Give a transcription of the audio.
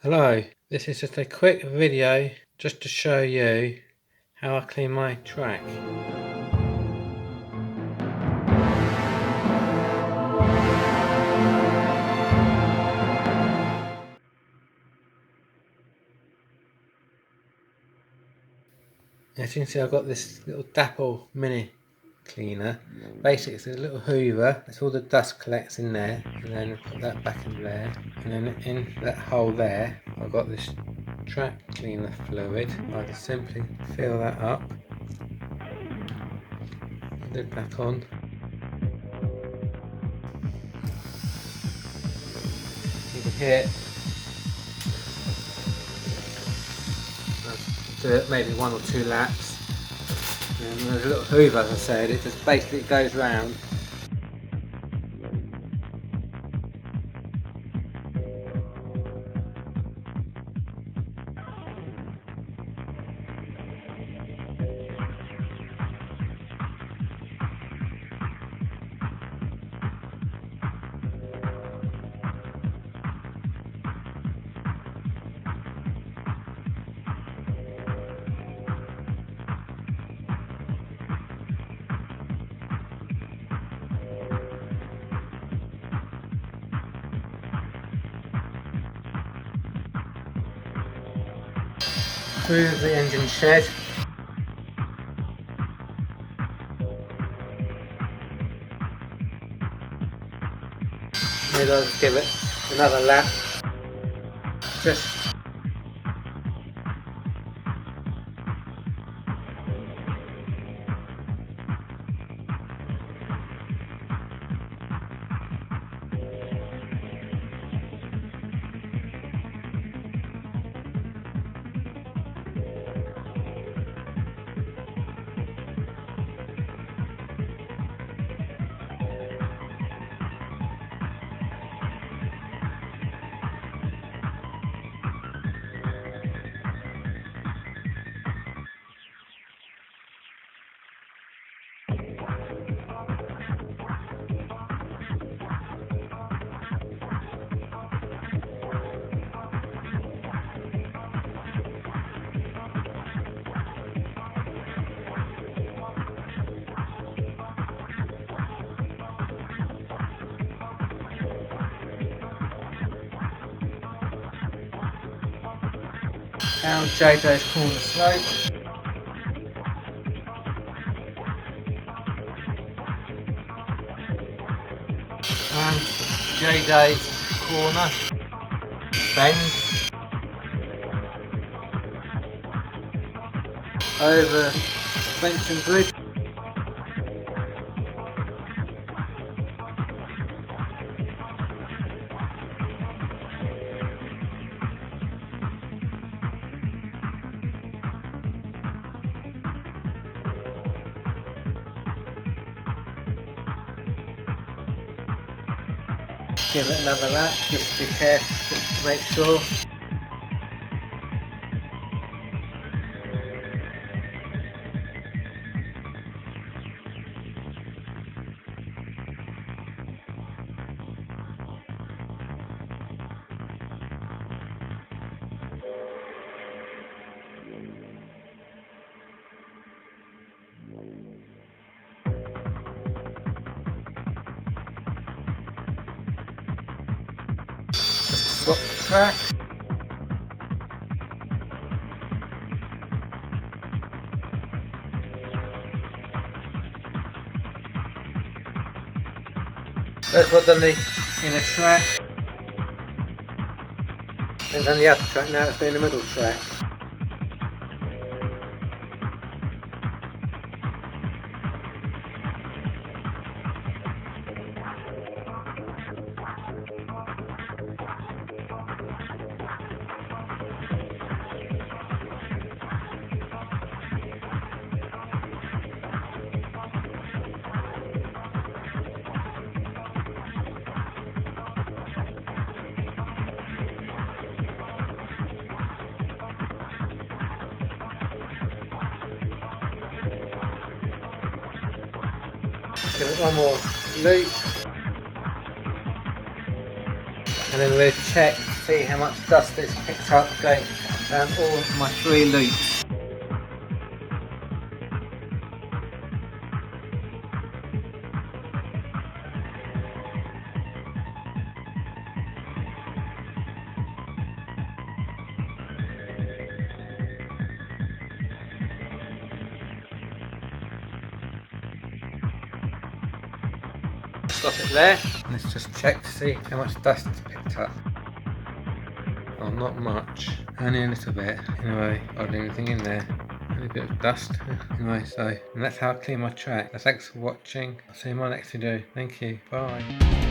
Hello, this is just a quick video just to show you how I clean my track. As you can see, I've got this little Dapple mini cleaner. Basically it's a little hoover, that's all the dust collects in there, and then put that back in there, and then in that hole there I've got this track cleaner fluid. I just simply fill that up, lid back on. You can hear it. Do it maybe 1 or 2 laps, and there's a little hoover, as I said, it just basically goes round. Through the engine shed. Maybe I'll just give it another lap. Just down JJ's corner slope. And JJ's corner bend. Over suspension bridge. Give it another lap, just be careful, just to make sure. Swap the track. That's what done the inner track. And then the outer track, now it's doing the middle track. Give it one more loop, and then we'll check see how much dust it's picked up going down all of my 3 loops. Stop it there. Let's just check to see how much dust it's picked up. Oh, not much. Only a little bit. Anyway, hardly anything in there. Only a bit of dust. Anyway, so and that's how I clean my track. So thanks for watching. I'll see you in my next video. Thank you. Bye.